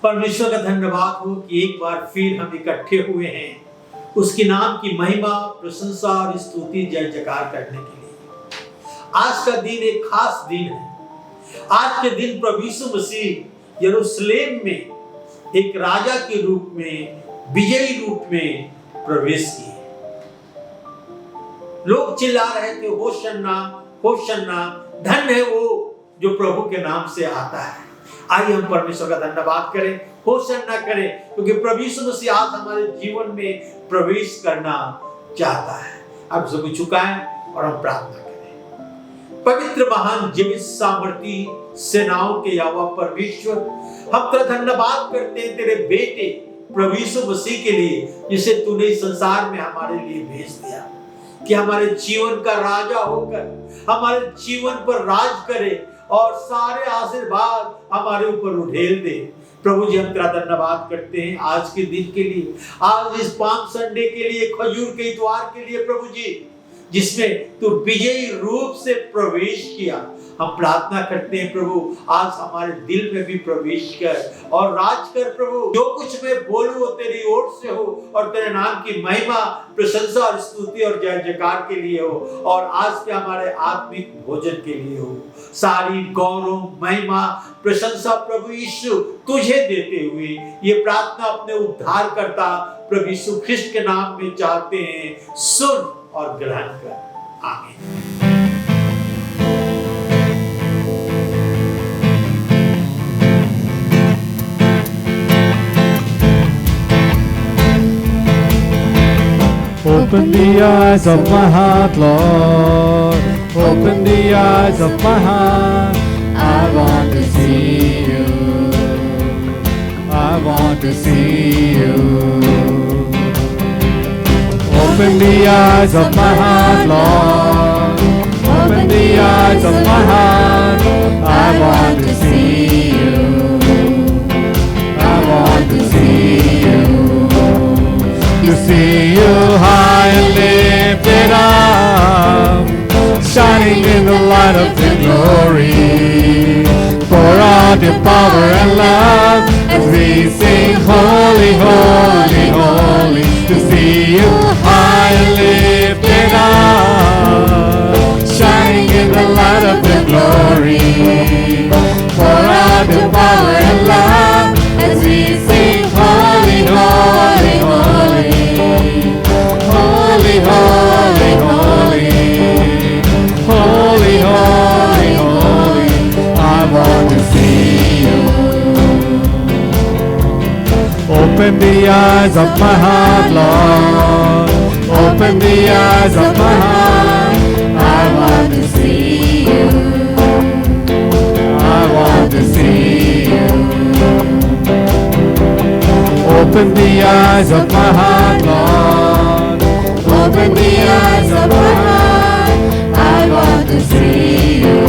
परमेश्वर का धन्यवाद हो कि एक बार फिर हम इकट्ठे हुए हैं उसके नाम की महिमा, प्रशंसा और स्तुति जय जयकार करने के लिए। आज का दिन एक खास दिन है। आज के दिन प्रभु यीशु मसीह यरूशलेम में एक राजा के रूप में, विजयी रूप में प्रवेश किए। लोग चिल्ला रहे थे, होशन्ना होशन्ना, धन्य है वो जो प्रभु के नाम से आता है। आइए हम परमेश्वर का धन्यवाद करें, होशन्ना करें, क्योंकि प्रभु यीशु मसीह आज हमारे जीवन में प्रवेश करना चाहता है। अब सब झुकाएं और हम प्रार्थना करें। पवित्र, महान, जीवित, सामर्थी सेनाओं के यहोवा परमेश्वर, हम तेरा धन्यवाद करते हैं तेरे बेटे प्रभु यीशु मसीह के लिए, जिसे तूने इस संसार में हमारे लिए भेज दिया कि हमारे जीवन का राजा होकर हमारे जीवन पर राज करे और सारे आशीर्वाद हमारे ऊपर उड़ेल दे। प्रभु जी, हम तेरा धन्यवाद करते हैं आज के दिन के लिए, आज इस पाम संडे के लिए, खजूर के इतवार के लिए प्रभु जी, जिसमें तू विजयी रूप से प्रवेश किया। हम प्रार्थना करते हैं प्रभु, आज हमारे दिल में भी प्रवेश कर और राज कर प्रभु। जो कुछ मैं बोलूं वो तेरी ओर से हो और तेरे नाम की महिमा, प्रशंसा और स्तुति और जय जयकार के लिए हो, और आज के हमारे आत्मिक भोजन के लिए हो। सारी गौरव, महिमा, प्रशंसा प्रभु यीशु तुझे देते हुए ये प्रार्थना अपने उद्धारकर्ता प्रभु यीशु ख्रिस्ट के नाम में चाहते हैं। सुन और ग्रहण कर, आमीन। Open the eyes of my heart, Lord. Open the eyes of my heart. I want to see you. I want to see you. Open the eyes of my heart, Lord. Open the eyes of my heart. I want to see you. I want to see you. To see you high and lifted up, shining in the light of your glory. Pour out your power and love as we sing holy, holy, holy. To see you high and lifted up, shining in the light of your glory. Pour out your power and love as we sing holy, holy, holy. Holy, holy, holy, holy, holy, holy, I want to see you. Open the eyes of my heart, Lord. Open the eyes of my heart. I want to see you. I want to see you. Open the eyes of my heart, Lord. Open the eyes of my heart. I want to see you.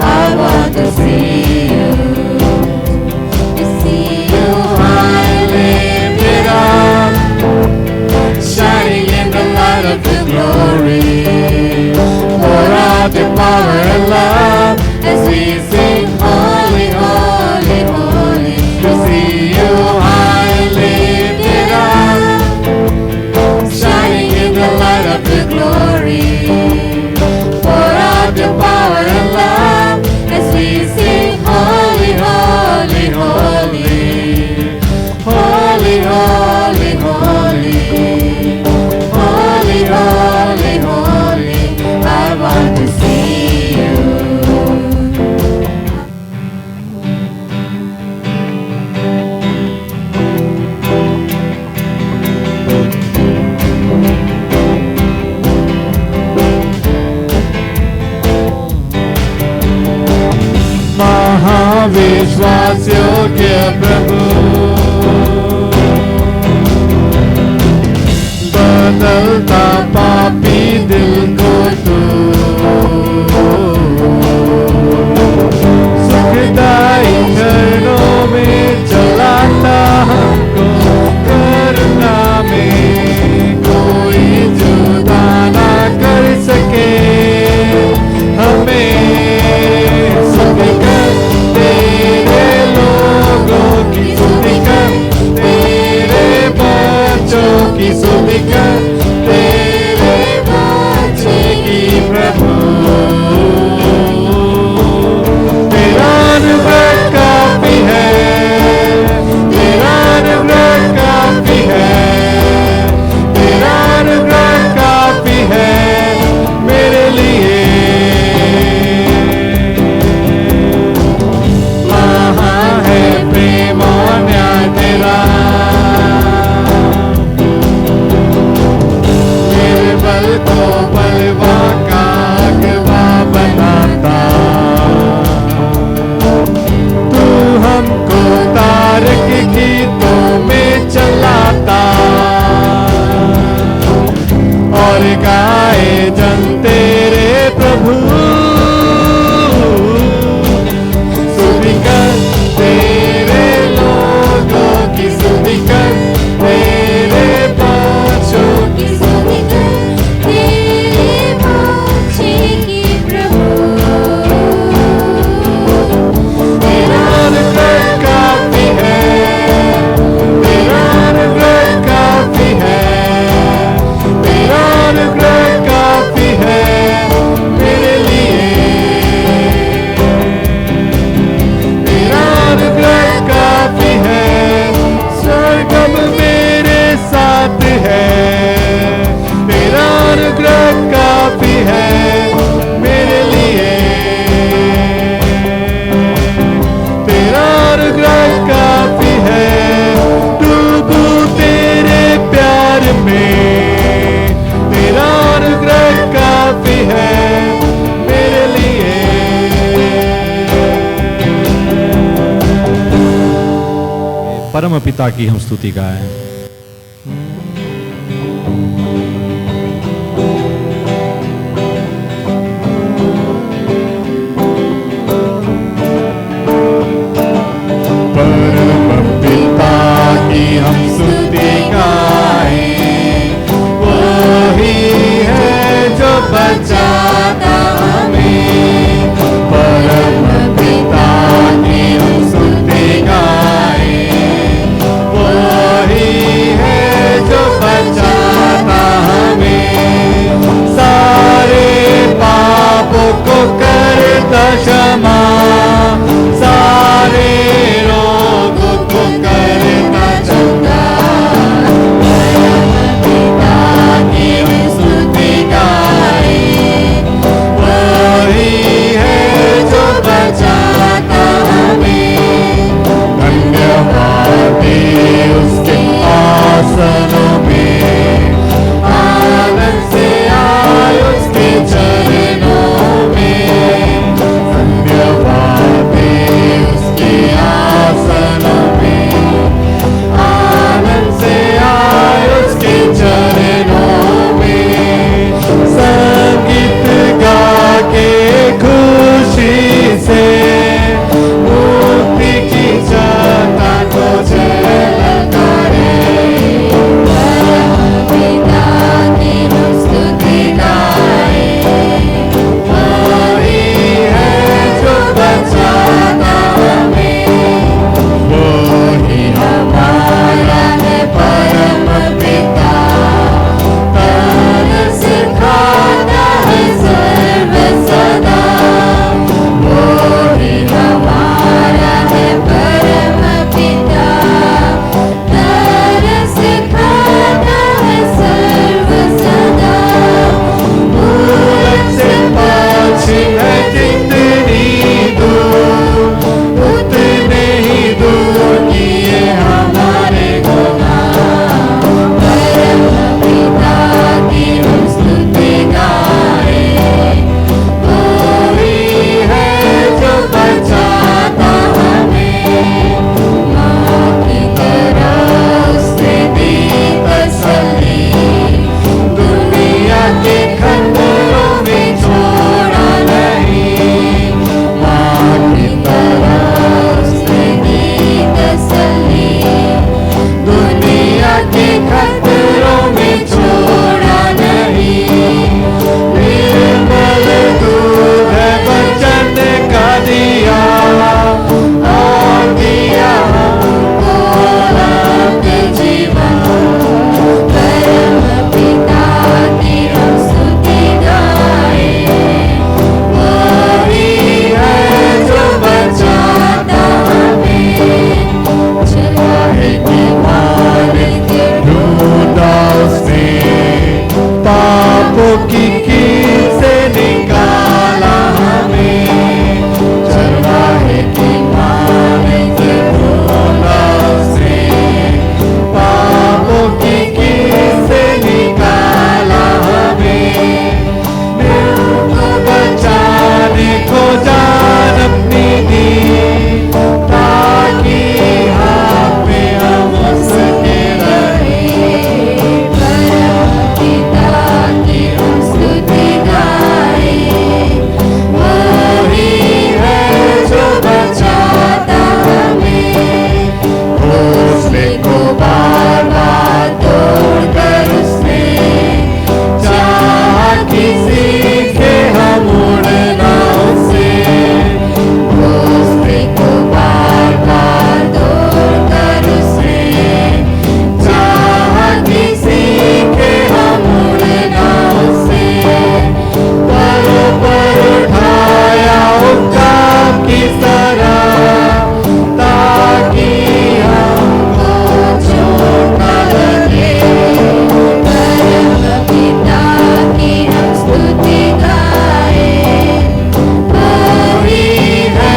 I want to see you. To see you high and lifted up, shining in the light of your glory. Pour out your power and love as we sing holy, holy, holy. To see you high and lifted up, shining in the light of your glory. Pour out your power and love as we sing holy, holy, holy. Holy, holy, holy. Holy, holy, holy. I want to see you. महाविश्वास योग्य प्रभु, बदलता पापी दिल को तू सुखदाई चरणों में चलाता हमको। करुणा में कोई जुदा ना कर सके हमें, सब कर तेरे लोग परम पिता की हम स्तुति गाएं। परम पिता की हम स्तुति गाएं, वही है जो बचाता हमें। परम पिता की हम स्तुति गाएं, वही है जो बचाता हमें। सारे पापों को करता क्षमा, सारे रोगों को करता चंगा। परम पिता की हम स्तुति गाएं, वही है जो बचाता हमें। धन्यवाद दे उसके आसनों में, आनंद से आए उसके चरणों में। धन्यवाद दे उसके आसनों में, आनंद से आए उसके चरणों में। संगीत गा के खुशी से मुक्ति की चाहता को झलकारे। परम पिता की हम स्तुति गाएं, वही है जो बचाता हमें। वही हमारा है परम पिता, तन से खाता है सर्व सदा। वही हमारा है परम पिता, तन से खाता है सर्व सदा। पूरब से पश्चिम है जितनी दूर, उतने ही दूर किए हमारे गुनाह। परम पिता की हम स्तुति गाएं, वही है जो बचाता हमें। माँ की तरह उसने दी तसल्ली, दुनिया के खतरों में छोड़ा नहीं। माँ की तरह उसने दी तसल्ली, दुनिया के खतरों में छोड़ा नहीं। निर्मल दूध है वचन का दिया, और दिया हमको अनंत जीवन। परम पिता की हम स्तुति गाएं, वही है जो बचाता हमें। चाहे कि मालिक ढूंढा उसने, पापों की कील से निकाला हमें। चाहे कि मालिक ढूंढा उसने, पापों की कील से निकाला हमें। मुझको बचाने को जान अपनी दी, ताकि हाथ में हम उसके रहें। परम पिता की हम स्तुति गाएं, वही है जो बचाता हमें। घोंसले को बार बार तोड़कर उसने चाहा कि सीखे हम उड़ना उससे। घोंसले को बार बार तोड़कर उसने चाहा कि सीखे हम उड़ना उससे। पर उठाया उकाब की तरह, ताकि हमको चोट न लगे। परम पिता की हम स्तुति गाएं, वही है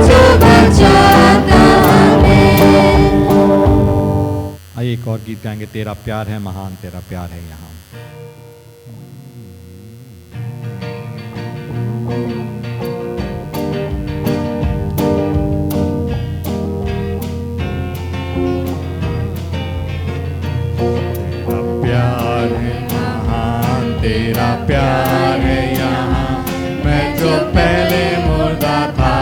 जो बचाता हमें। आइए एक और गीत गाएंगे, तेरा प्यार है महान, तेरा प्यार है यहाँ। तेरा प्यार है यहाँ। मैं जो पहले मुर्दा था,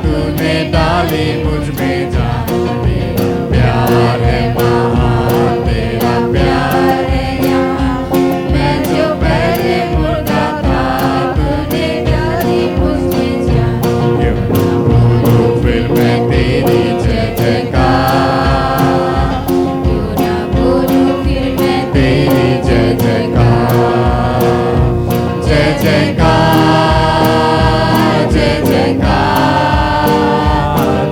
तूने डाली मुझ में जान। तेरा प्यार है महान, तेरा प्यार है यहाँ। मैं जो पहले मुर्दा था, तूने डाली मुझ में जान। क्यों ना बोलूं फिर मैं तेरी जय जयकार, क्यों ना बोलूं फिर मैं तेरी जय जयकार। जय जयकार, जय जयकार,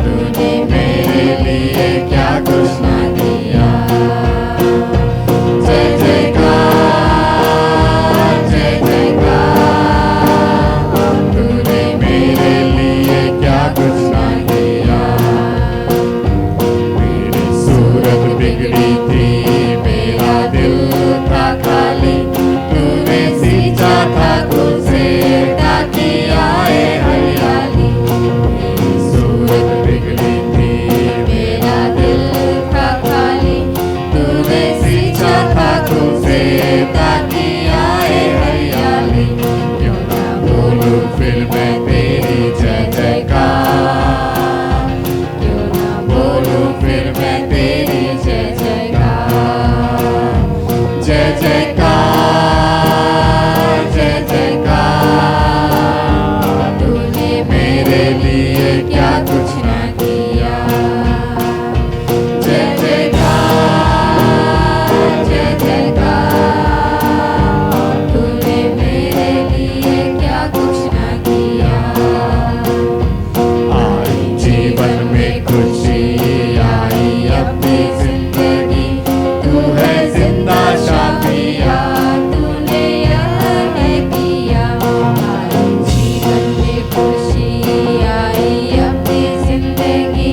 तूने मेरे लिए क्या कुछ ना दिया। जय जयकार, जय जयकार, तूने मेरे लिए क्या कुछ ना दिया। मेरी सूरत बिगड़ी थी, मेरा दिल था खाली, तूने सींचा था तुझसे ताकि आए हरियाली। मेरी सूरत बिगड़ी थी, मेरा दिल था खाली, तूने सींचा था तुझसे ताकि आए हरियाली। क्यों ना बोलूं फिर मैं तेरी जय जयकार, क्यों ना बोलूं फिर मैं तेरी जय जयकार। जय जयकार, जय जयकार, तूने मेरे लिए क्या कुछ ना किया। जय जयकार, जय जयकार, तूने मेरे लिए क्या कुछ ना किया। आई जीवन में खुशी, आई अपनी जिंदगी, तू है जिंदा शाफिया, तूने यह है किया। आई जीवन में खुशी, आई अपनी जिंदगी,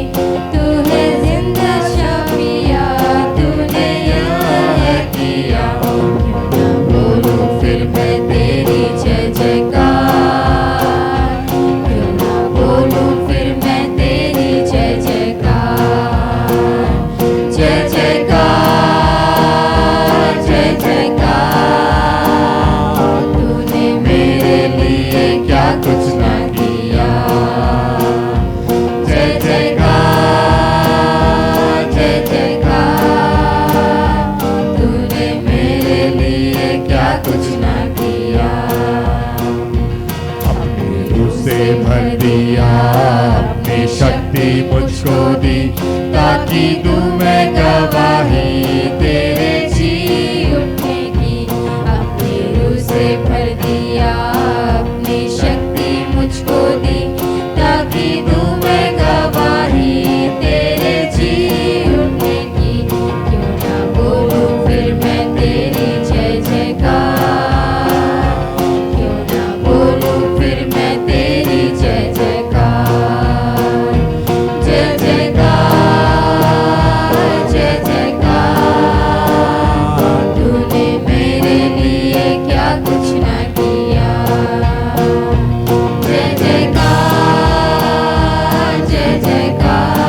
तू है जिंदा शाफिया, तूने यह है किया। क्यों ना बोलूं फिर मैं तेरी जय जयकार, क्यों ना बोलूं फिर मैं तेरी जय जयकार। जय जयकार, जय जयकार, तूने मेरे लिए क्या कुछ ना किया। जय जयकार, जय जयकार, तूने मेरे लिए क्या कुछ ना किया। अपनी रूह से भर दिया, अपनी शक्ति मुझको दी, ताकि दूं मैं गवाही तेरे जी उठने की। अपनी रूह से भर दिया, अपनी शक्ति मुझको दी, ताकि दूं मैं गवाही तेरे जी उठने की। क्यों ना बोलूं फिर मैं तेरी जय जयकार, क्यों ना बोलूं फिर मैं तेरी जय जयकार। जय जयकार, जय जयकार, तूने मेरे लिए क्या कुछ ना किया। जय जयकार, जय जयकार,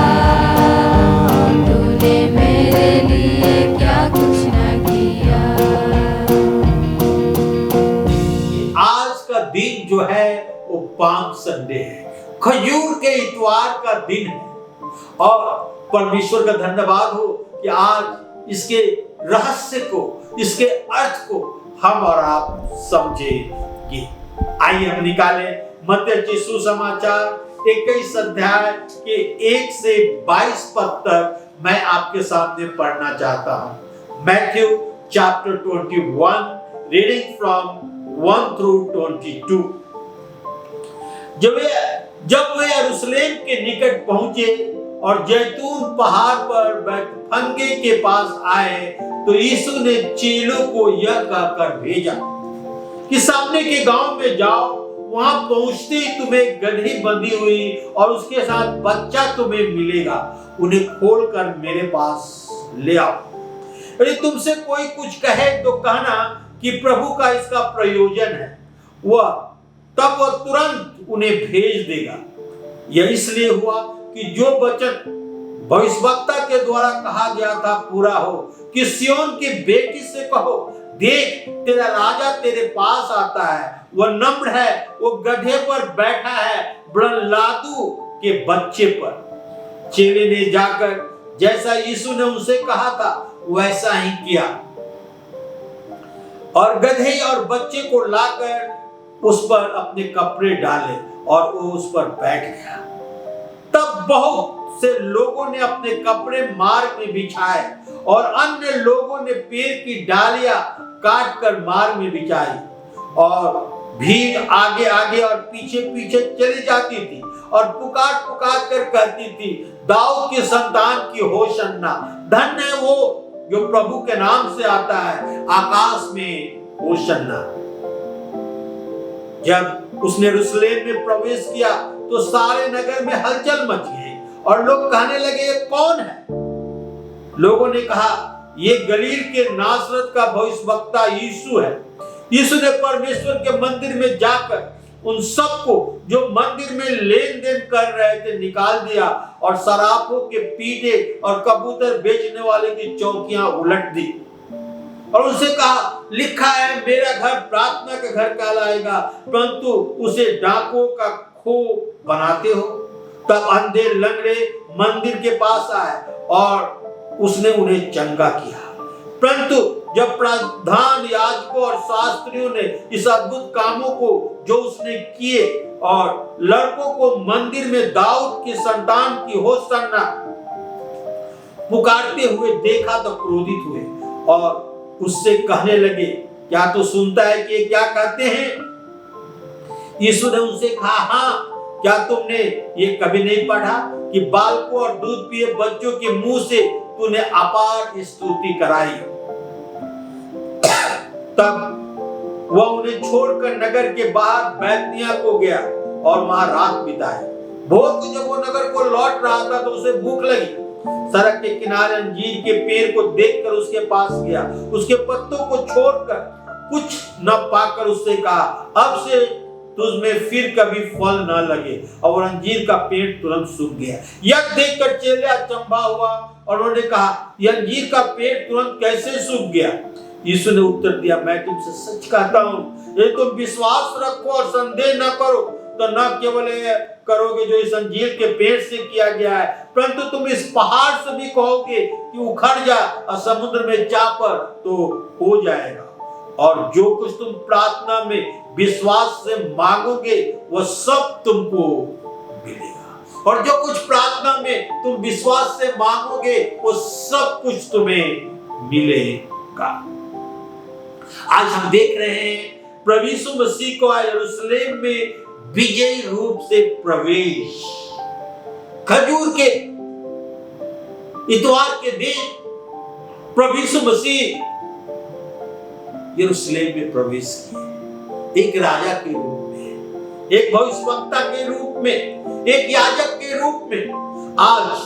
तूने मेरे लिए क्या कुछ ना किया। आज का दिन जो है वो पाम संडे है, खजूर के इतवार का दिन है। और परमेश्वर का धन्यवाद हो कि आज इसके रहस्य को, इसके अर्थ को हम और आप समझेंगे। आइए हम निकालें मत्ती के सुसमाचार 21 अध्याय के 1 से 22 पद तक मैं आपके सामने पढ़ना चाहता हूं। Matthew chapter 21, reading from 1 through 22। जब वे यरूशलेम के निकट पहुंचे और जैतून पहाड़ पर बैतफगे के पास आए, तो यीशु ने चेलों को यह कहकर भेजा कि सामने के गांव में जाओ, वहां पहुंचते ही तुम्हें गदही बंधी हुई और उसके साथ बच्चा तुम्हें मिलेगा, उन्हें खोलकर मेरे पास ले आओ। यदि तुमसे कोई कुछ कहे तो कहना कि प्रभु का इसका प्रयोजन है, तब वह तुरंत उन्हें भेज देगा। यह इसलिए हुआ कि जो वचन भविष्यवक्ता के द्वारा कहा गया था पूरा हो कि सिय्योन की बेटी से कहो, देख तेरा राजा तेरे पास आता है, वह नम्र है, वो गधे पर बैठा है, ब्रह्मलादू के बच्चे पर। चेले ने जाकर जैसा यीशु ने उनसे कहा था वैसा ही किया और गधे और बच्चे को लाकर उस पर अपने कपड़े डाले और वो उस पर बैठ गया। तब बहुत से लोगों ने अपने कपड़े मार्ग में बिछाए और अन्य लोगों ने पेड़ की डालियां काट कर मार्ग में बिछाई और भीड़ आगे आगे और पीछे पीछे चली जाती थी और पुकार पुकार कर कहती थी, दाऊद के संतान की होशन्ना, धन्य है वो जो प्रभु के नाम से आता है, आकाश में होशन्ना। जब उसने यरूशलेम में प्रवेश किया तो सारे नगर में हलचल मच गई और लोग कहने लगे, ये कौन है? लोगों ने कहा, ये गलील के नासरत का भविष्यवक्ता यीशु है। यीशु ने परमेश्वर के मंदिर में जाकर उन सबको जो मंदिर में लेन देन कर रहे थे निकाल दिया और सराफों के पीढ़े और कबूतर बेचने वाले की चौकियां उलट दी और उनसे कहा, लिखा है मेरा घर प्रार्थना का घर कहलाएगा, परंतु उसे डाकुओं का खो बनाते हो। तब अंधे लंगड़े मंदिर के पास आए और उसने उन्हें चंगा किया। परंतु जब प्रधान याजकों और शास्त्रियों ने इस अद्भुत कामों को जो उसने किए और लड़कों को मंदिर में दाऊद की संतान की होशन्ना पुकारते हुए देखा तो क्रोधित हुए और उससे कहने लगे, क्या तू सुनता है कि क्या कहते हैं? यीशु ने उनसे कहा, हाँ, क्या तुमने ये कभी नहीं पढ़ा कि बालकों और दूध पिए बच्चों के मुंह से तूने अपार स्तुति कराई? तब वह उन्हें छोड़कर नगर के बाहर बैतनिया को गया और वहां रात बिताई। भोर को जब वो नगर को लौट रहा था तो उसे भूख लगी। सड़क के किनारे अंजीर के पेड़ को देखकर उसके पास गया, उसके पत्तों को छोड़कर कुछ न पाकर उससे कहा, अब से तुझमें फिर कभी फल न लगे। और अंजीर का पेड़ तुरंत सूख गया। यह देखकर चेले अचंभा हुआ और उन्होंने कहा, यह अंजीर का पेड़ तुरंत कैसे सूख गया? यीशु ने उत्तर दिया, मैं तुमसे सच कहता हूं, यदि तुम विश्वास रखो और संदेह न करो तो न केवल करोगे जो इस अंजीर के पेड़ से किया गया है, परंतु तुम इस पहाड़ से भी कहोगे कि उखड़ जा और समुद्र में जा पड़, तो हो जाएगा। और जो कुछ तुम प्रार्थना में विश्वास से मांगोगे वह सब तुमको मिलेगा। और जो कुछ प्रार्थना में तुम विश्वास से मांगोगे वो सब कुछ तुम्हें मिलेगा। आज हम देख रहे हैं प्रभु यीशु मसीह को यरूशलेम में विजयी रूप से प्रवेश। खजूर के इतवार के दिन प्रभु यीशु मसीह यरूशलेम में प्रवेश किए, एक राजा के रूप में, एक भविष्यवक्ता के रूप में, एक याजक के रूप में। आज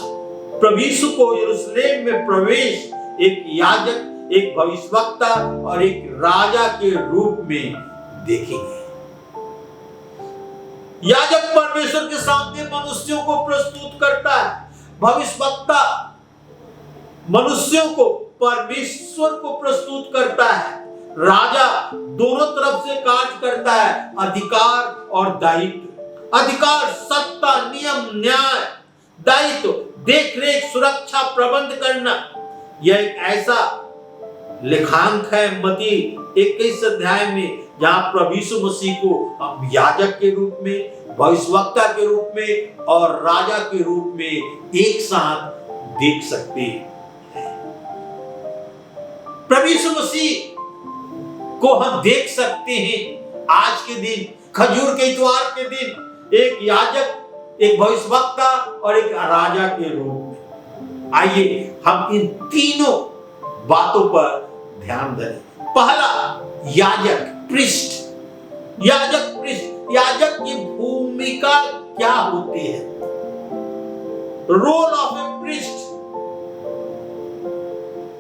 प्रभु यीशु को यरूशलेम में प्रवेश एक याजक, एक भविष्यवक्ता और एक राजा के रूप में देखेंगे। याजक परमेश्वर के सामने मनुष्यों को प्रस्तुत करता है, भविष्यवक्ता मनुष्यों को परमेश्वर को प्रस्तुत करता है, राजा दोनों तरफ से कार्य करता है, अधिकार और दायित्व। अधिकार, सत्ता, नियम, न्याय, दायित्व, देखरेख, सुरक्षा, प्रबंध करना। यह एक ऐसा लेखांक है मत्ती 21 अध्याय में जहां प्रभु यीशु मसीह को हम याजक के रूप में, भविष्यवक्ता के रूप में और राजा के रूप में एक साथ देख सकते हैं। प्रभु यीशु मसीह को हम देख सकते हैं आज के दिन, खजूर के इतवार के दिन, एक याजक, एक भविष्यवक्ता और एक राजा के रूप में। आइए हम इन तीनों बातों पर ध्यान दें। पहला, याजक, प्रीस्ट। याजक, प्रीस्ट, याजक की भूमिका क्या होती है? Role of a priest.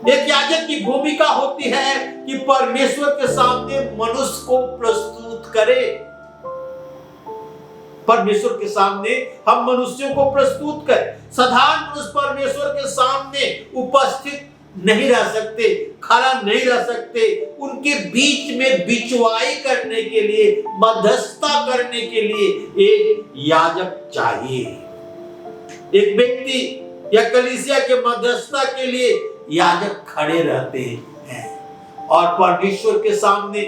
एक याजक की भूमिका होती है कि परमेश्वर के सामने मनुष्य को प्रस्तुत करे। परमेश्वर के सामने हम मनुष्यों को प्रस्तुत करें। साधारण मनुष्य परमेश्वर के सामने उपस्थित नहीं रह सकते, खड़ा नहीं रह सकते। उनके बीच में बिचवाई करने के लिए, मध्यस्थता करने के लिए एक याजक चाहिए। एक व्यक्ति या कलीसिया के मध्यस्थता के लिए याजक खड़े रहते हैं और परमेश्वर के सामने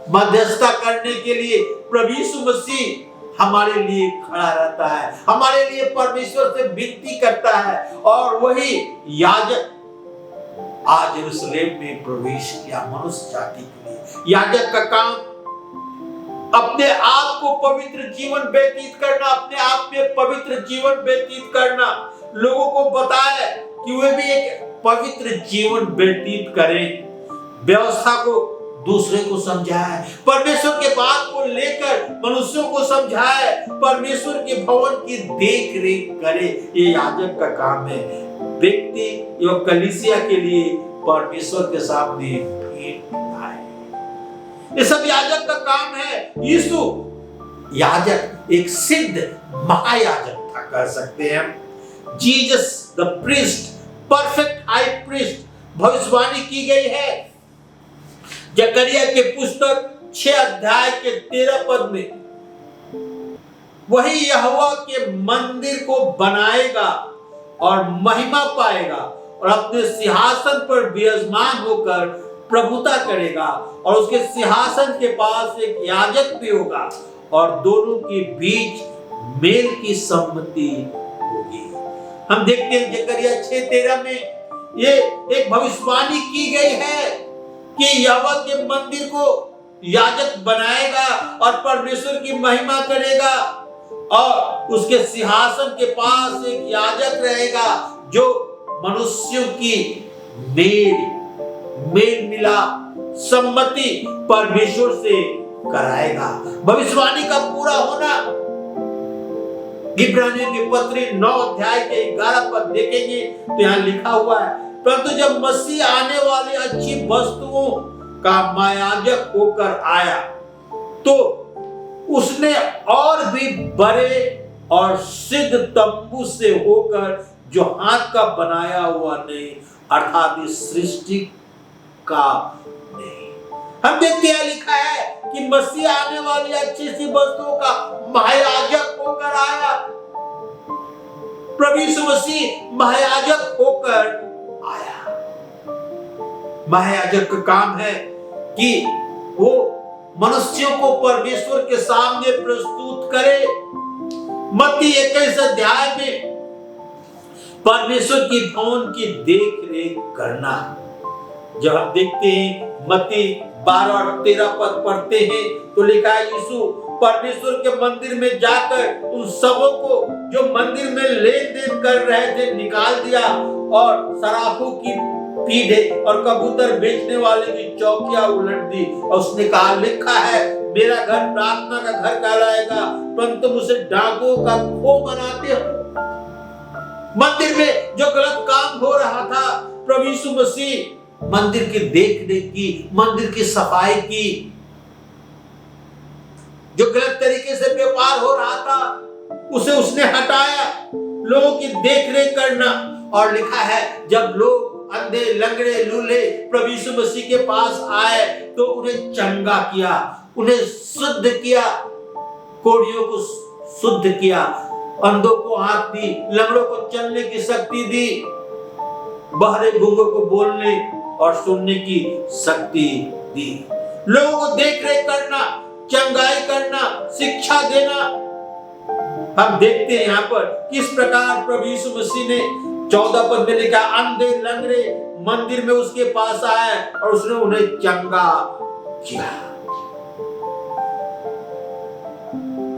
मध्यस्थता करने के लिए प्रभु यीशु मसीह हमारे लिए खड़ा रहता है, हमारे लिए परमेश्वर से विनती करता है। और वही याजक आज यरूशलेम में प्रवेश किया मनुष्य जाति के लिए। याजक का काम अपने आप को पवित्र जीवन व्यतीत करना, अपने आप में पवित्र जीवन व्यतीत करना, लोगों को बताए कि वे भी एक पवित्र जीवन व्यतीत करें, व्यवस्था को दूसरे को समझाए, परमेश्वर के बात को लेकर मनुष्यों को समझाए, परमेश्वर के भवन की देख रेख करे। ये याजक का काम है। व्यक्ति एवं कलीसिया के लिए परमेश्वर के सामने भेंट लाए, ये सब याजक का काम है। यीशु याजक एक सिद्ध महायाजक था, कह सकते हैं। Jesus the priest, perfect high priest, भविष्यवाणी की गई है जकरिया के पुस्तक 6 अध्याय के 13 पद में। वही यहोवा के मंदिर को बनाएगा और महिमा पाएगा और अपने सिंहासन पर विराजमान होकर प्रभुता करेगा, और उसके सिंहासन के पास एक याजक भी होगा और दोनों के बीच मेल की सम्मति होगी। हम देखते हैं जकरिया 6:13 में ये एक भविष्यवाणी की गई है कि यहोवा के मंदिर को याजक बनाएगा और परमेश्वर की महिमा करेगा, और उसके सिंहासन के पास एक याजक रहेगा जो मनुष्यों की मेल मिला सम्मति परमेश्वर से कराएगा। भविष्यवाणी का पूरा होना इब्रानियों की पत्री 9 अध्याय के 11 पद देखेंगे तो यहाँ लिखा हुआ है, परंतु जब मसीह आने वाली अच्छी वस्तुओं का महायाजक होकर आया तो उसने और भी बड़े और सिद्ध तंबू से होकर, जो हाथ का बनाया हुआ नहीं, अर्थात इस सृष्टि का नहीं। हम देखते हैं लिखा है कि मसीह आने वाली अच्छी सी वस्तुओं का महायाजक होकर आया। प्रभु यीशु मसीह महायाजक होकर आया। महायाजक का काम है कि वो मनुष्यों को परमेश्वर के सामने प्रस्तुत करे। मत्ती 21 अध्याय में परमेश्वर की भवन की देख रेख करना। जब हम देखते हैं मत्ती 12 और 13 पद पढ़ते हैं तो लिखा है, यीशु परमेश्वर के मंदिर में जाकर उन सबों को जो मंदिर में लेन देन कर रहे थे निकाल दिया, और सराफों की पीढ़े और कबूतर बेचने वाले की चौकियां उलट दी, और उसने कहा, लिखा है मेरा घर प्रार्थना का घर कहलाएगा, परंतु तुम उसे डाकुओं का खो बनाते हो। मंदिर में जो गलत काम हो रहा था, प्रभु यीशु मसीह मंदिर की देख रेख की, मंदिर की सफाई की, जो गलत तरीके से व्यापार हो रहा था उसे उसने हटाया, लोगों की देख रेख करना। और लिखा है जब लोग अंधे लंगड़े लूले प्रभु यीशु मसीह के पास आए तो उन्हें चंगा किया, उन्हें शुद्ध किया, कोढ़ियों को शुद्ध किया, अंधों को आंख दी, लंगड़ों को चलने की शक्ति दी, बहरे गूंगों को बोलने और सुनने की शक्ति दी। लोगों को देख रेख करना, चंगाई करना, शिक्षा देना। हम देखते हैं यहाँ पर किस प्रकार प्रभु यीशु मसीह ने 14 पद में लिखा, अंधे लंगड़े मंदिर में उसके पास आए और उसने उन्हें चंगा किया।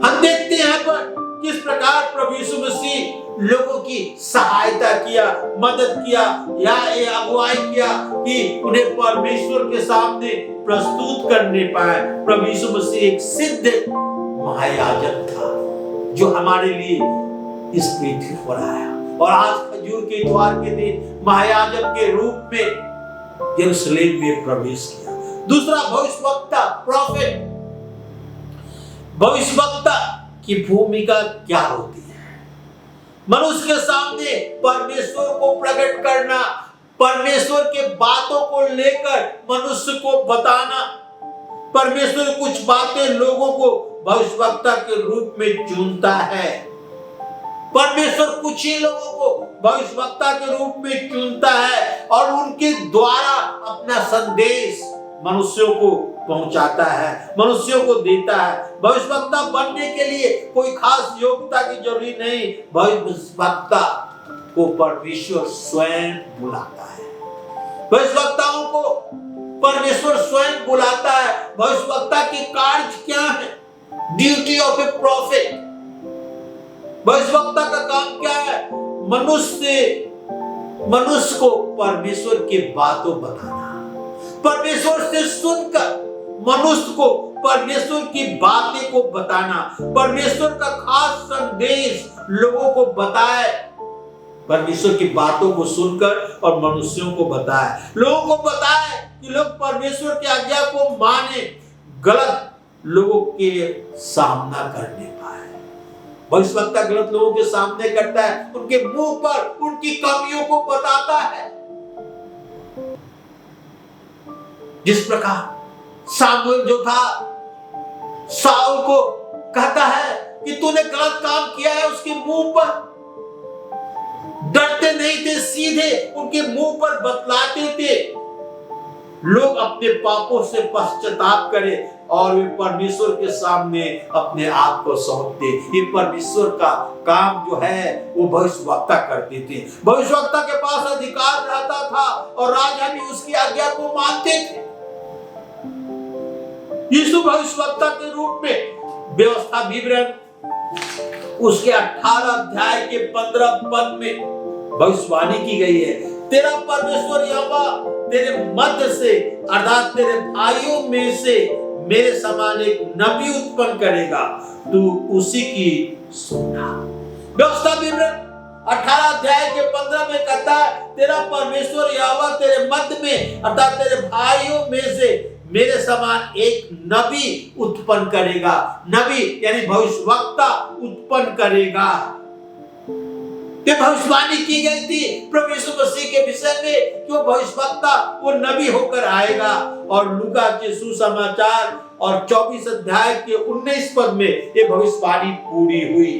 हम देखते हैं यहाँ पर किस प्रकार प्रभु यीशु मसीह लोगों की सहायता किया, मदद किया या ये अगुवाई किया कि उन्हें परमेश्वर के सामने प्रस्तुत करने पाए। प्रभु यीशु मसीह एक सिद्ध महायाजक था जो हमारे लिए इस पृथ्वी पर आया, और आज खजूर के इतवार के दिन महायाजक के रूप में यरूशलेम में प्रवेश किया। दूसरा भविष्यवक्ता, प्रॉफिट। भविष्यवक्ता की भूमिका क्या होती है? मनुष्य के सामने परमेश्वर को प्रकट करना, परमेश्वर के बातों को लेकर मनुष्य को बताना। परमेश्वर कुछ बातें लोगों को भविष्यवक्ता के रूप में चुनता है। परमेश्वर कुछ ही लोगों को भविष्यवक्ता के रूप में चुनता है और उनके द्वारा अपना संदेश मनुष्यों को पहुंचाता है, मनुष्यों को देता है। भविष्यवक्ता बनने के लिए कोई खास योग्यता की जरूरी नहीं, भविष्यवक्ता को परमेश्वर स्वयं बुलाता है। भविष्यवक्ताओं को परमेश्वर स्वयं बुलाता है। भविष्यवक्ता के कार्य क्या है? Duty of A profit. भविष्यवक्ता का काम क्या है? मनुष्य को परमेश्वर की बातों बताना, परमेश्वर से सुनकर मनुष्य को परमेश्वर की बातें को बताना, परमेश्वर का खास संदेश लोगों को बताए, परमेश्वर की बातों को सुनकर और मनुष्यों को बताए, लोगों को बताए कि लोग परमेश्वर की आज्ञा को माने, गलत लोगों के सामना करने पाए। भविष्यवक्ता गलत लोगों के सामने करता है, उनके मुंह पर उनकी कमियों को बताता है। जिस प्रकार सामुएल जो था, साउल को कहता है कि तूने गलत काम किया है, उसके मुंह पर डरते नहीं थे, सीधे उनके मुंह पर बतलाते थे। लोग अपने पापों से पश्चाताप करें और वे परमेश्वर के सामने अपने आप को सौंपते। ये परमेश्वर का काम जो है वो भविष्यवक्ता करते थे। भविष्यवक्ता के पास अधिकार रहता था और राजा भी उसकी आज्ञा को मानते थे। यीशु भविष्यवक्ता के रूप में व्यवस्था विवरण उसके 18 अध्याय के 15 पद में भविष्यवाणी की गई है। तेरा परमेश्वर यहोवा तेरे मध्य से अर्थात तेरे भाइयों में से मेरे समान एक नबी उत्पन्न करेगा, तू उसी की सुनना। व्यवस्था विवरण 18 अध्याय के 15 में कहता है, तेरा परमेश्वर यहोवा तेरे मध्य में अर्थात तेरे भाइयों में से मेरे समान एक नबी उत्पन्न करेगा। नबी यानी भविष्यवक्ता उत्पन्न करेगा। ये भविष्यवाणी की गई थी प्रभु यीशु मसीह के विषय में, जो भविष्यवक्ता वो नबी होकर आएगा। और लूका के सुसमाचार और 24 अध्याय के 19 पद में ये भविष्यवाणी पूरी हुई।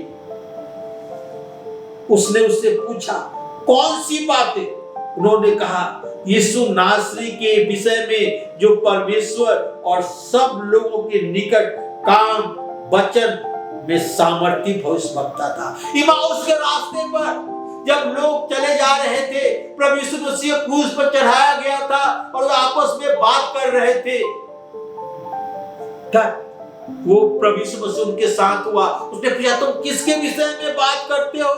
उसने उससे पूछा कौन सी बातें? उन्होंने कहा यीशु नासरी के विषय में जो परमेश्वर और सब लोगों के निकट काम वचन में सामर्थी भविष्यवक्ता था। इमाउस के रास्ते पर जब लोग चले जा रहे थे, प्रभु यीशु मसीह क्रूस पर चढ़ाया गया था और आपस में बात कर रहे थे। वो प्रभु यीशु मसीह उनके साथ हुआ। उसने पूछा तुम किसके विषय में बात करते हो?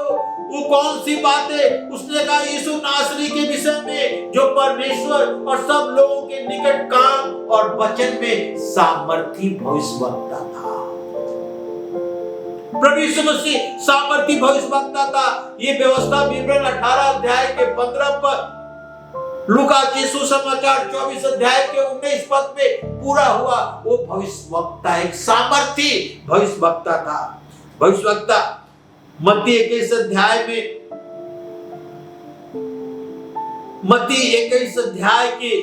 वो कौन सी बातें? उसने कहा यीशु नासरी के विषय में जो परमेश्वर और सब लोगों के निकट काम और वचन में सामर्थी भविष्यवक्ता था। प्रभु यीशु मसीह सामर्थी भविष्यवक्ता था। ये व्यवस्था विवरण 18 अध्याय के 15 पद, लूका के सुसमाचार 24 अध्याय के 19 पद में पूरा हुआ। वो भविष्यवक्ता एक सामर्थी भविष्यवक्ता था। भविष्यवक्ता मत्ती 21 अध्याय में, मत्ती 21 अध्याय के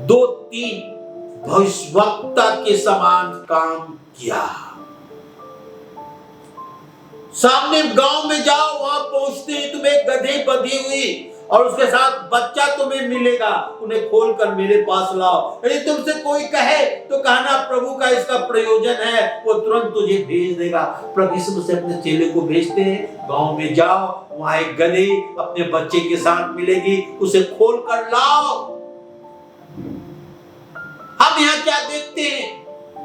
2-3 भविष्यवक्ता के समान काम किया। सामने गांव में जाओ, वहां पहुंचते ही तुम्हें गधे बंधी हुई और उसके साथ बच्चा तुम्हें मिलेगा, उन्हें खोलकर मेरे पास लाओ। यदि तुमसे कोई कहे तो कहना प्रभु का इसका प्रयोजन है, वो तुरंत तुझे भेज देगा। प्रभु यीशु मसीह अपने चेले को भेजते हैं, गांव में जाओ, वहां एक गधे अपने बच्चे के साथ मिलेगी, उसे खोल कर लाओ। हम यहाँ क्या देखते हैं?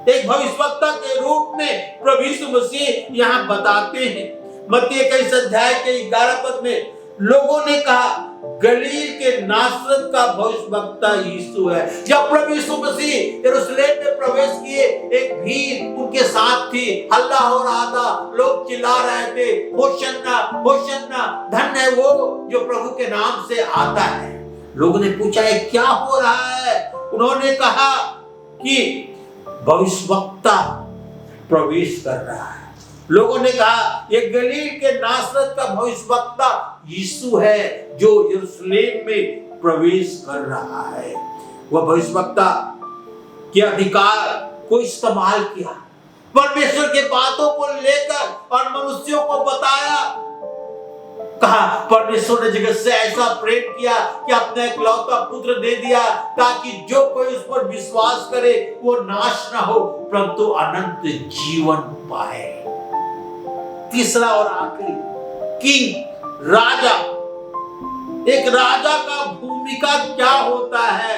एक भविष्यवक्ता के रूप में प्रभु यीशु मसीह यहाँ बताते हैं। मत्ती 21 अध्याय के 11 पद में लोगों ने कहा गलील के नासरत का भविष्यवक्ता यीशु है। जब प्रभु यीशु मसीह यरूशलेम में प्रवेश किए, एक भीड़ उनके साथ थी, हल्ला हो रहा था, लोग चिल्ला रहे थे होशन्ना होशन्ना, धन्य है वो जो प्रभु के नाम से आता है। लोगों ने पूछा है क्या हो रहा है? उन्होंने कहा कि भविष्यवक्ता प्रवेश कर रहा है। लोगों ने कहा ये गलील के नासरत का भविष्यवक्ता यीशु है जो यरूशलेम में प्रवेश कर रहा है। वह भविष्यवक्ता के अधिकार को इस्तेमाल किया, परमेश्वर के बातों को लेकर और मनुष्यों को बताया। कहा परमेश्वर ने जगत से ऐसा प्रेम किया कि अपना इकलौता पुत्र दे दिया ताकि जो कोई उस पर विश्वास करे वो नाश ना हो परंतु अनंत जीवन पाए। तीसरा और आखिरी, किंग, राजा। एक राजा का भूमिका क्या होता है?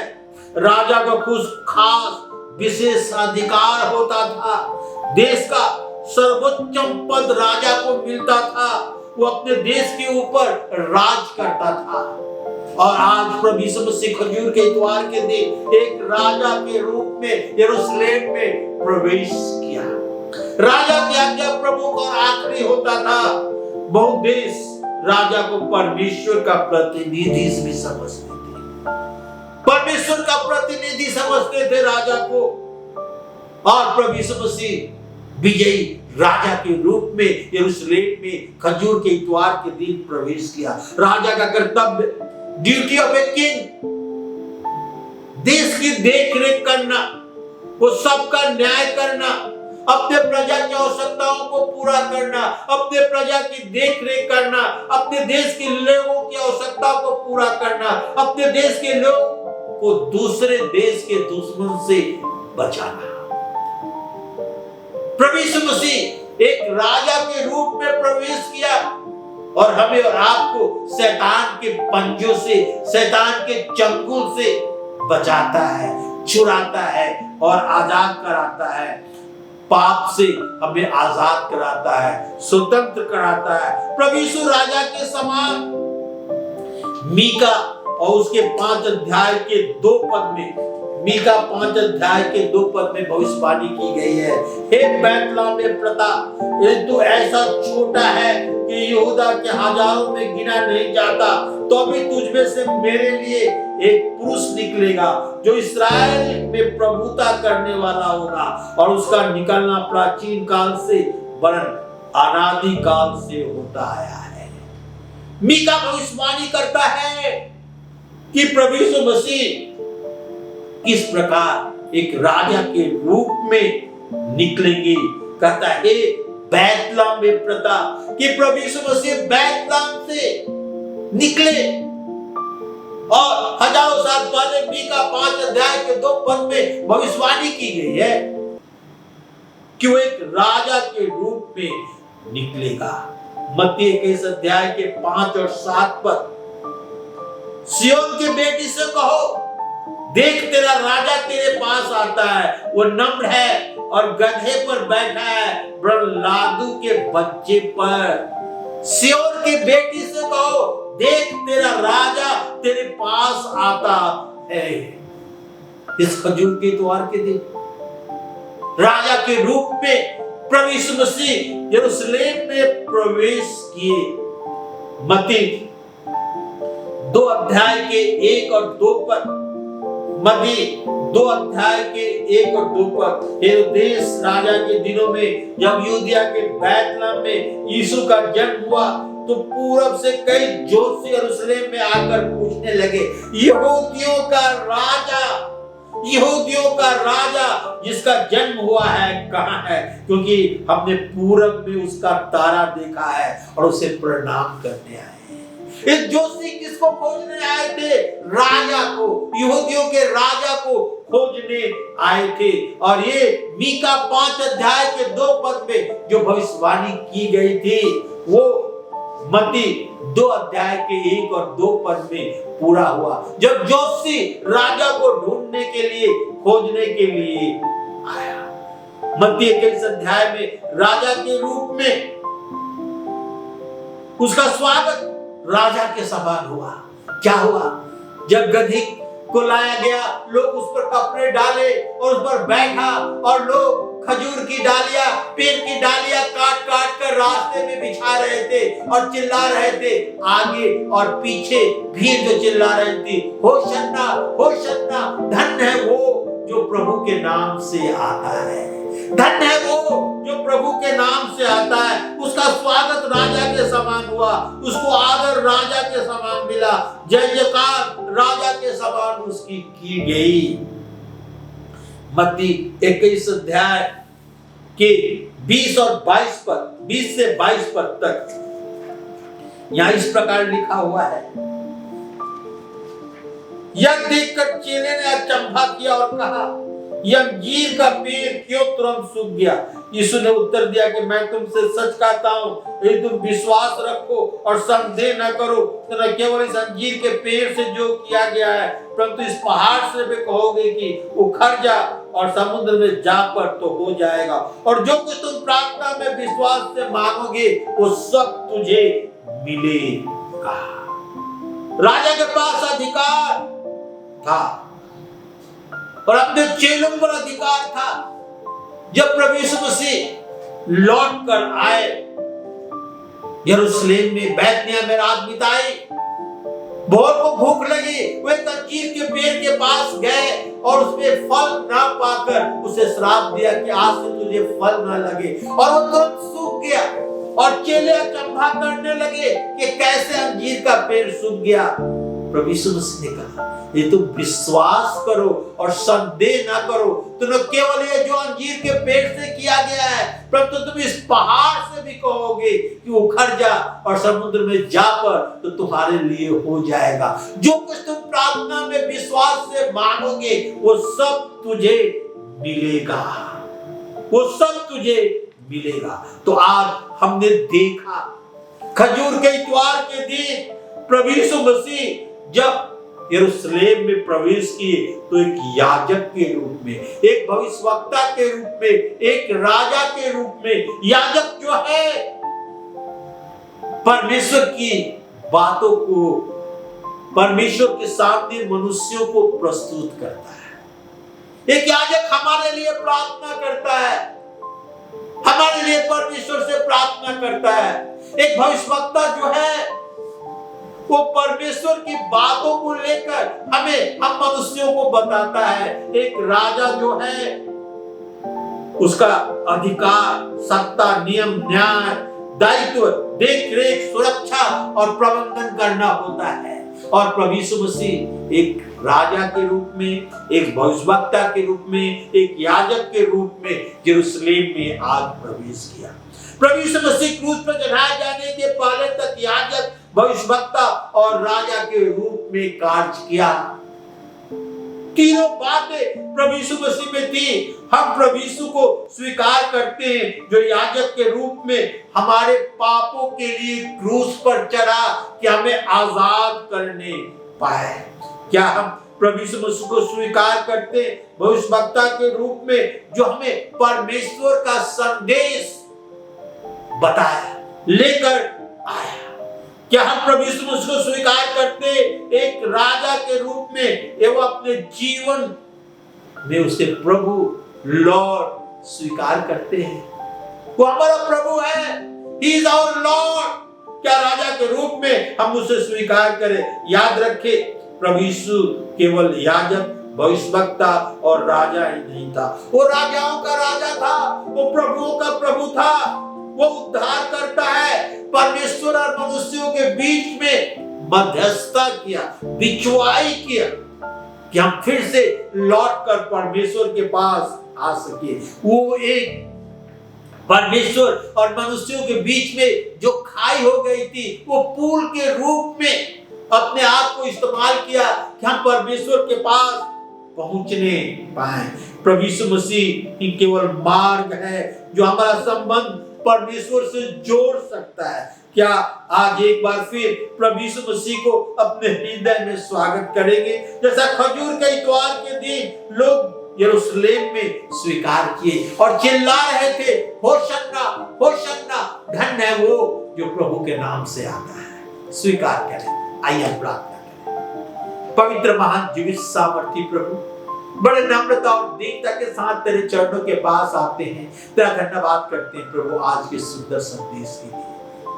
राजा का कुछ खास विशेष अधिकार होता था। देश का सर्वोच्च पद राजा को मिलता था। वो अपने देश के ऊपर राज करता था। और आज प्रभु यीशु मसीह खजूर के इतवार के दिन एक राजा के रूप में यरूशलेम में प्रवेश किया। राजा की आज्ञा प्रमुख और आखिरी होता था। बहुत देश राजा को परमेश्वर का प्रतिनिधि भी समझते थे, परमेश्वर का प्रतिनिधि समझते थे राजा को। और प्रभु यीशु मसीह विजयी राजा के रूप में यरूशलेम में खजूर के इतवार के दिन प्रवेश किया। राजा का कर्तव्य, ड्यूटी ऑफ ए किंग, देश की देखरेख करना, वो सबका न्याय करना, अपने प्रजा की आवश्यकताओं को पूरा करना, अपने प्रजा की देखरेख करना, अपने देश के लोगों की आवश्यकताओं को पूरा करना, अपने देश के लोगों को दूसरे देश के दुश्मन से बचाना। प्रभु यीशु मसीह एक राजा के रूप में प्रवेश किया और हमें और आपको शैतान के पंजों से, शैतान के चंगुल से बचाता है, छुड़ाता है और आजाद कराता है। पाप से हमें आजाद कराता है, स्वतंत्र कराता है। प्रभु यीशु राजा के समान। मीका और उसके 5 अध्याय के 2 पद में, मीका 5 अध्याय के 2 पद में भविष्यवाणी की गई है। हे बैतलहम में प्रता, तू ऐसा छोटा है कि यहूदा के हजारों में गिना नहीं जाता, तो भी तुझ में से मेरे लिए एक पुरुष निकलेगा जो इस्राएल में प्रभुता करने वाला होगा और उसका निकलना प्राचीन काल से वरन अनादि काल से होता आया है। मीका भविष्यवाणी करता है कि प्रभु यीशु मसीह किस प्रकार एक राजा के रूप में निकलेंगे। कहता है बैतलहम में प्रता कि प्रभु यीशु मसीह बैतलहम से निकले। और हजारों साल पहले मीका 5 अध्याय के 2 पद में भविष्यवाणी की गई है कि वो एक राजा के रूप में निकलेगा। मत्ती 21 अध्याय के 5 और 7 पद, सिय्योन की बेटी से कहो, देख तेरा राजा तेरे पास आता है, वो नम्र है और गधे पर बैठा है, लादू के बच्चे पर। सिय्योन की बेटी से कहो, देख तेरा राजा तेरे पास आता है। इस खजूर के इतवार के दिन राजा के रूप में प्रभु यीशु मसीह यरूशलेम में प्रवेश किए। मत्ती 2 अध्याय के 1 और 2 पद, मत्ती 2 अध्याय के 1 और 2 पद, हेरोदेस राजा के दिनों में जब यहूदिया के बैतलहम में यीशु का जन्म हुआ तो पूरब से कई ज्योतिषी यरूशलेम में आकर पूछने लगे, यहूदियों का राजा जिसका जन्म हुआ है कहाँ है? क्योंकि हमने पूरब में उसका तारा देखा है और उसे प्रणाम करने आए। इस ज्योतिषी किसको खोजने आए थे? राजा को, यहूदियों के राजा को खोजने आए थे। और ये मीका 5 अध्याय के 2 पद में जो भविष्यवाणी की गई थी वो मत्ती 2 अध्याय के 1 और 2 पद में पूरा हुआ, जब ज्योतिषी राजा को ढूंढने के लिए, खोजने के लिए आया। मत्ती 21 अध्याय में राजा के रूप में उसका स्वागत राजा के समान हुआ। क्या हुआ? जब गधी को लाया गया, लोग उस पर कपड़े डाले और उस पर बैठा और लोग खजूर की डालियां, पेड़ की डालियां काट काट कर रास्ते में बिछा रहे थे और चिल्ला रहे थे। आगे और पीछे भीड़ जो चिल्ला रही थी, होशन्ना होशन्ना, धन्य है वो जो प्रभु के नाम से आता है। धन्य है वो जो प्रभु के नाम से आता है। उसका स्वागत राजा के समान हुआ, उसको आदर राजा के समान मिला, जय जयकार राजा के समान उसकी की गई। मत्ती 21 अध्याय के 20 और 22 पद, 20 से 22 पद तक यहां इस प्रकार लिखा हुआ है। यह देखकर चेले ने अचंभा किया और कहा, यह अंजीर का पेड़ क्यों तुरंत सूख गया? यीशु ने उत्तर दिया कि मैं तुमसे सच कहता हूं, यदि तुम विश्वास रखो और संदेह न करो तो न केवल इस अंजीर के पेड़ से जो किया गया है, परंतु इस पहाड़ से भी कहोगे कि उखड़ जा और समुद्र में जा पर तो हो जाएगा। और जो कुछ तुम प्रार्थना में विश्वास से मांगोगे वो सब तुझे मिलेगा। राजा के पास अधिकार था और अपने चेलों पर अधिकार था। जब प्रभु यीशु मसीह लौट कर आए, यरूशलेम में बैतनिय्याह में रात बिताई, भोर को भूख लगी, वे अंजीर के पेड़ के पास गए और उसमें फल ना पाकर उसे श्राप दिया कि आज से तुझे फल ना लगे, और वो तुरंत सूख गया। और चेले अचंभा करने लगे कि कैसे अंजीर का पेड़ सूख गया। प्रभु यीशु मसीह ने कहा, ये तुम विश्वास करो और संदेह ना करो तो न केवल ये जो अंजीर के पेड़ से किया गया है, परंतु तुम इस पहाड़ से भी कहोगे कि उखड़ जा और समुद्र में जा पर तो तुम्हारे लिए हो जाएगा। जो कुछ तुम प्रार्थना में विश्वास से मांगोगे वो सब तुझे मिलेगा, वो सब तुझे मिलेगा। तो आज हमने देखा खजूर के इतवार के दिन प्रभु यीशु मसीह जब यरूशलेम में प्रवेश किए तो एक याजक के रूप में, एक भविष्यवक्ता के रूप में, एक राजा के रूप में। याजक जो है परमेश्वर की बातों को परमेश्वर के सामने मनुष्यों को प्रस्तुत करता है। एक याजक हमारे लिए प्रार्थना करता है, हमारे लिए परमेश्वर से प्रार्थना करता है। एक भविष्यवक्ता जो है वो परमेश्वर की बातों को लेकर हम मनुष्यों को बताता है। एक राजा जो है उसका अधिकार, सत्ता, नियम, न्याय, दायित्व, देख रेख, सुरक्षा और प्रबंधन करना होता है। और प्रभु यीशु मसीह एक राजा के रूप में, एक भविष्यवक्ता के रूप में, एक याजक के रूप में यरूशलेम में आज प्रवेश किया। प्रभु यीशु मसीह क्रूस पर चढ़ाए जाने के पहले तक याजक, भविष्यवक्ता और राजा के रूप में कार्य किया। तीनों बातें प्रभु यीशु मसीह में थी। हम प्रभु यीशु को स्वीकार करते हैं जो याजक के रूप में हमारे पापों के लिए क्रूस पर चढ़ा कि हमें आजाद करने पाए। क्या हम प्रभु यीशु मसीह को स्वीकार करते हैं भविष्यवक्ता के रूप में जो हमें परमेश्वर का संदेश बताया, लेकर आया? क्या हम प्रभु यीशु मसीह को स्वीकार करते एक राजा के रूप में एवं अपने जीवन में उसे प्रभु लॉर्ड स्वीकार करते हैं? वो हमारा प्रभु है, ही इज आवर लॉर्ड। क्या राजा के रूप में हम उसे स्वीकार करें? याद रखें, प्रभु यीशु केवल याजक, भविष्यवक्ता और राजा ही नहीं था, वो राजाओं का राजा था, वो प्रभुओं का प्रभु था। वो उद्धार करता है, परमेश्वर और मनुष्यों के बीच में मध्यस्थता किया, बिचवाई किया कि हम फिर से लौटकर परमेश्वर के पास आ सके। वो एक परमेश्वर और मनुष्यों के बीच में जो खाई हो गई थी, वो पुल के रूप में अपने आप को इस्तेमाल किया कि हम परमेश्वर के पास पहुंचने पाए। प्रभु यीशु मसीह ही केवल मार्ग है जो हमारा संबंध परमेश्वर से जोड़ सकता है। क्या आज एक बार फिर प्रभु यीशु मसीह को अपने हृदय में स्वागत करेंगे, जैसा खजूर के इतवार के दिन लोग यरूशलेम में स्वीकार किए और चिल्ला रहे थे, होशन्ना होशन्ना, धन्य है वो जो प्रभु के नाम से आता है। स्वीकार करें। आइए हम प्रार्थना करें। पवित्र, महान, जीवित, सामर्थी प्रभु, बड़े नम्रता और दीनता के साथ तेरे चरणों के पास आते हैं, तेरा धन्यवाद करते हैं प्रभु आज के सुंदर संदेश के लिए।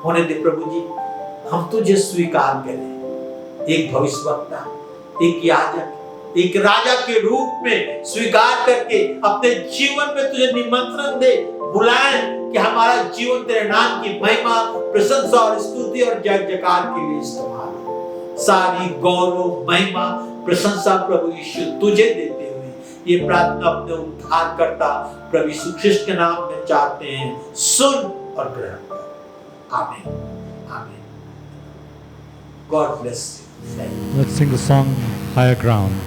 होने दे प्रभु जी, हम तुझे स्वीकार करें, एक भविष्यवक्ता, एक याजक, एक राजा के रूप में स्वीकार करके अपने जीवन में तुझे निमंत्रण दे, बुलाए कि हमारा जीवन तेरे नाम की महिमा, प्रशंसा और स्तुति और जय जयकार के लिए इस्तेमाल हो। सारी गौरव, महिमा, प्रशंसा प्रभु यीशु तुझे देते हुए ये प्रार्थना अपने उद्धारकर्ता प्रभु यीशु ख्रिस्त के नाम में चाहते हैं, सुन और ग्रहण कर। आमीन, आमीन। God bless you. Let's sing the song Higher Ground.